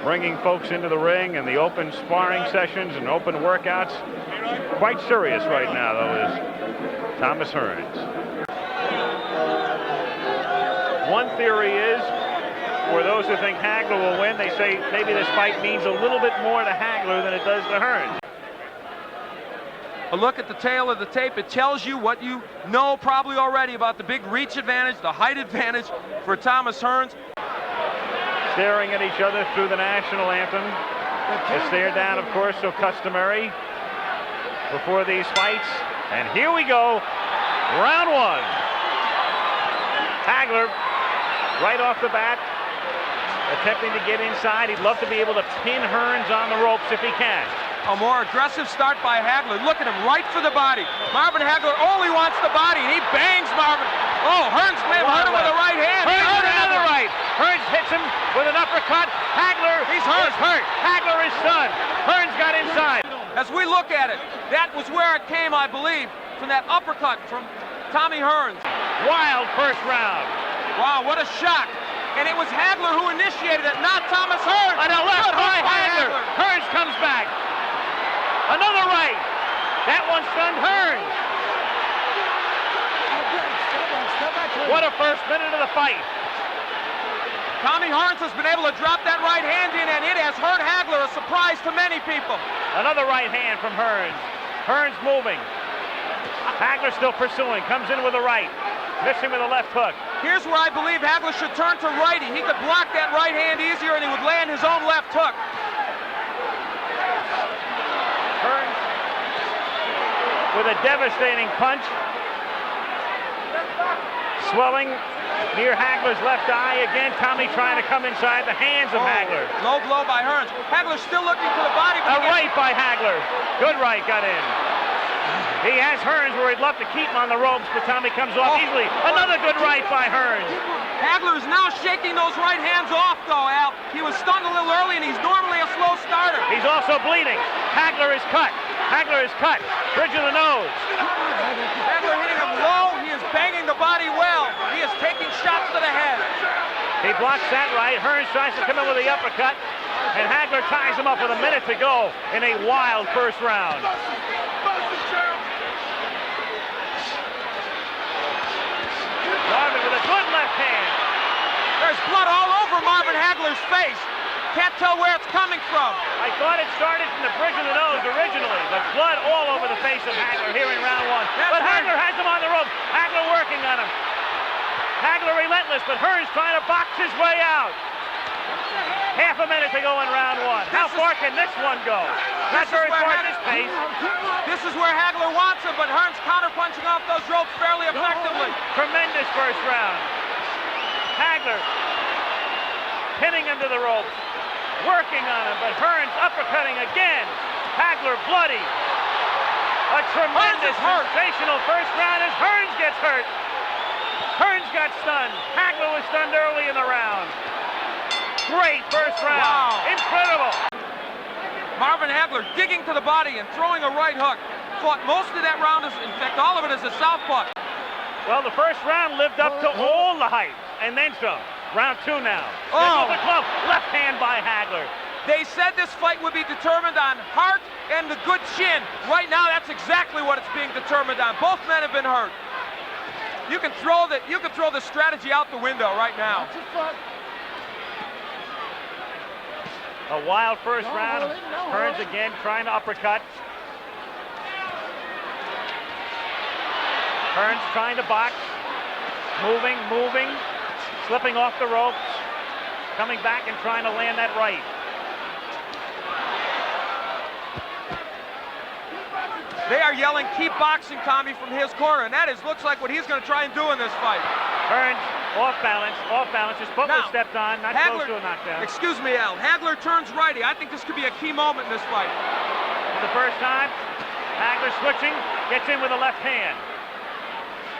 bringing folks into the ring and the open sparring sessions and open workouts. Quite serious right now, though, is Thomas Hearns. One theory is, for those who think Hagler will win, they say maybe this fight means a little bit more to Hagler than it does to Hearns. A look at the tail of the tape, it tells you what you know probably already about the big reach advantage, the height advantage for Thomas Hearns. Staring at each other through the national anthem. A stare down, of course, so customary before these fights. And here we go, round one. Hagler, right off the bat, attempting to get inside. He'd love to be able to pin Hearns on the ropes if he can. A more aggressive start by Hagler. Look at him, right for the body. Marvin Hagler only wants the body, and he bangs Marvin. Oh, Hearns may have hurt him with a right hand. Hearns hurt another right. Hearns hits him with an uppercut. Hagler, he's hurt. Hagler is stunned. Hearns got inside. As we look at it, that was where it came, I believe, from that uppercut from Tommy Hearns. Wild first round. Wow, what a shock. And it was Hagler who initiated it, not Thomas Hearns. On a left by Hagler. Hearns comes back. Another right. That one stunned Hearns. What a first minute of the fight. Tommy Hearns has been able to drop that right hand in, and it has hurt Hagler, a surprise to many people. Another right hand from Hearns. Hearns moving. Hagler still pursuing. Comes in with a right. Missing with a left hook. Here's where I believe Hagler should turn to righty. He could block that right hand easier, and he would land his own left hook. Hearns with a devastating punch. Swelling near Hagler's left eye. Again, Tommy trying to come inside the hands of Hagler. Low blow by Hearns. Hagler still looking for the body. A right by Hagler. Good right got in. He has Hearns where he'd love to keep him on the ropes, but Tommy comes off easily. Another good right by Hearns. Hagler is now shaking those right hands off, though, Al. He was stunned a little early, and he's normally a slow starter. He's also bleeding. Hagler is cut. Hagler is cut. Bridge of the nose. Hagler hitting him low. He is banging the body well. He is taking shots to the head. He blocks that right. Hearns tries to come in with the uppercut, and Hagler ties him up with a minute to go in a wild first round. Marvin with a good left hand. There's blood all over Marvin Hagler's face. Can't tell where it's coming from. I thought it started from the bridge of the nose originally, but blood all over the face of Hagler here in round one. But Hagler has him on the rope. Hagler working on him. Hagler relentless, but Hearns trying to box his way out. Half a minute to go in round one. How far can this one go? Not very far at this pace. This is where Hagler wants him, but Hearns counterpunching off those ropes fairly effectively. Tremendous first round. Hagler pinning him to the ropes, working on him, but Hearns uppercutting again. Hagler bloody. A tremendous, sensational first round as Hearns gets hurt. Hearns got stunned. Hagler was stunned early in the round. Great first round. Wow. Incredible. Marvin Hagler digging to the body and throwing a right hook. Fought most of that round, in fact, all of it as a southpaw. Well, the first round lived up to all the hype, and then some. Round two now. Oh. The glove. Left hand by Hagler. They said this fight would be determined on heart and the good chin. Right now, that's exactly what it's being determined on. Both men have been hurt. You can throw the strategy out the window right now. A wild first round. Hearns again trying to uppercut. Hearns trying to box. Moving, slipping off the ropes. Coming back and trying to land that right. They are yelling, keep boxing, Tommy, from his corner, and that looks like what he's going to try and do in this fight. Hearns off balance. His foot was stepped on, not close to a knockdown. Excuse me, Al. Hagler turns righty. I think this could be a key moment in this fight. For the first time, Hagler switching, gets in with a left hand.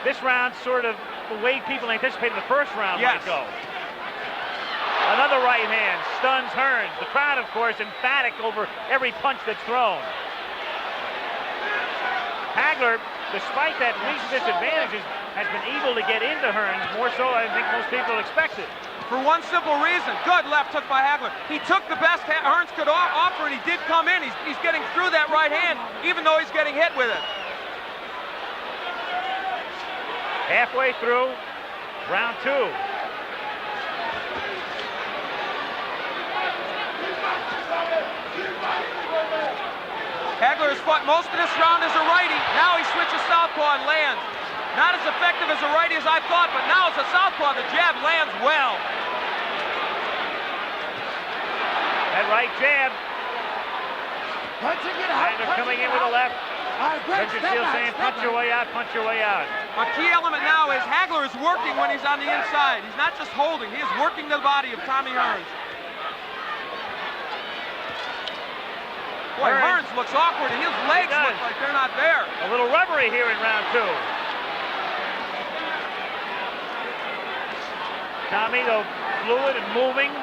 This round sort of the way people anticipated the first round might go. Another right hand stuns Hearns. The crowd, of course, emphatic over every punch that's thrown. Hagler, despite that reach disadvantages, has been able to get into Hearns more so than I think most people expected. for one simple reason. Good left hook by Hagler. He took the best Hearns could offer, and he did come in. He's getting through that right hand, even though he's getting hit with it. Halfway through round 2. Hagler has fought most of this round as a righty. Now he switches southpaw and lands. Not as effective as a righty as I thought, but now as a southpaw, the jab lands well. That right jab. Hagler coming in with a left. Richard Steele saying, punch your way out, punch your way out. A key element now is Hagler is working when he's on the inside. He's not just holding, he is working the body of Tommy Hearns. Boy, Hearns looks awkward, and his legs look like they're not there. A little rubbery here in round 2. Tommy, though, fluid and moving.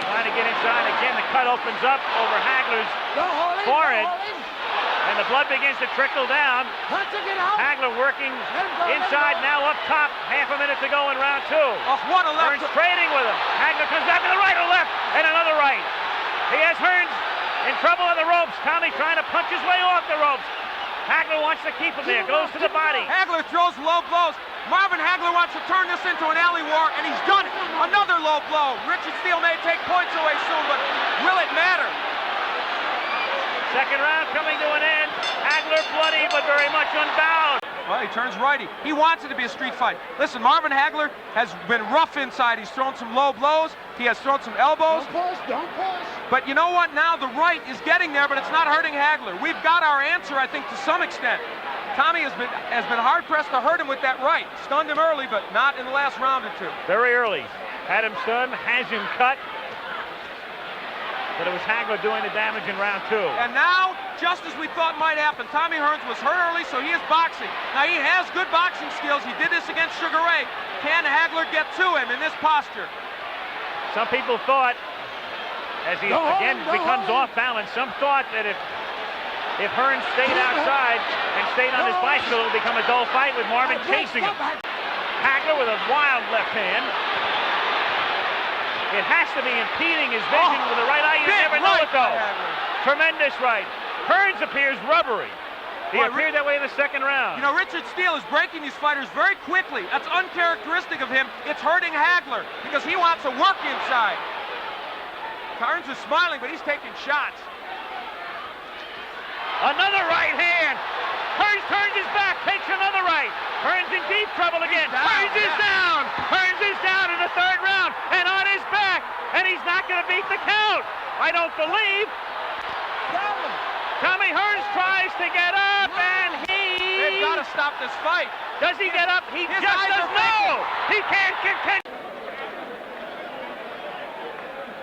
Trying to get inside. Again, the cut opens up over Hagler's forehead. And the blood begins to trickle down. Hagler working inside, now up top. Half a minute to go in round 2. What a left. Hearns trading with him. Hagler comes back to the right or left, and another right. He has Hearns in trouble on the ropes. Tommy trying to punch his way off the ropes. Hagler wants to keep him there, goes to the body. Hagler throws low blows. Marvin Hagler wants to turn this into an alley war, and he's done it. Another low blow. Richard Steele may take points away soon, but will it matter? Second round coming to an end. Hagler bloody, but very much unbound. Well, he turns righty. He wants it to be a street fight. Listen, Marvin Hagler has been rough inside. He's thrown some low blows. He has thrown some elbows. Don't push. But you know what? Now the right is getting there, but it's not hurting Hagler. We've got our answer, I think, to some extent. Tommy has been hard-pressed to hurt him with that right. Stunned him early, but not in the last round or 2. Very early. Had him stunned, has him cut. But it was Hagler doing the damage in round 2. And now, just as we thought might happen, Tommy Hearns was hurt early, so he is boxing. Now, he has good boxing skills. He did this against Sugar Ray. Can Hagler get to him in this posture? Some people thought, as he again becomes off balance, some thought that if Hearns stayed outside and stayed on his bicycle, it would become a dull fight with Marvin chasing him. Hagler with a wild left hand. It has to be impeding his vision with the right eye. You never know it, though. Tremendous right. Hearns appears rubbery. He appeared that way in the second round. You know, Richard Steele is breaking these fighters very quickly. That's uncharacteristic of him. It's hurting Hagler because he wants to work inside. Hearns is smiling, but he's taking shots. Another right hand. Hearns turns his back, takes another right. Hearns in deep trouble again. Hearns is down. Hearns is down in the third round and on his back. And he's not going to beat the count. I don't believe. Tommy Hearns tries to get up and They've got to stop this fight. Does he get up? He just doesn't know. He can't continue.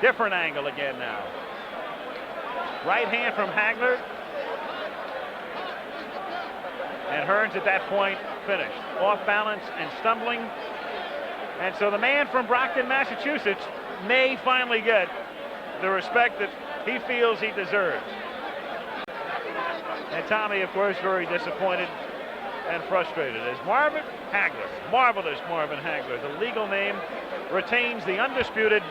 Different angle again now. Right hand from Hagler. And Hearns at that point finished. Off balance and stumbling. And so the man from Brockton, Massachusetts may finally get the respect that he feels he deserves. And Tommy, of course, very disappointed and frustrated as Marvin Hagler, marvelous Marvin Hagler, the legal name, retains the undisputed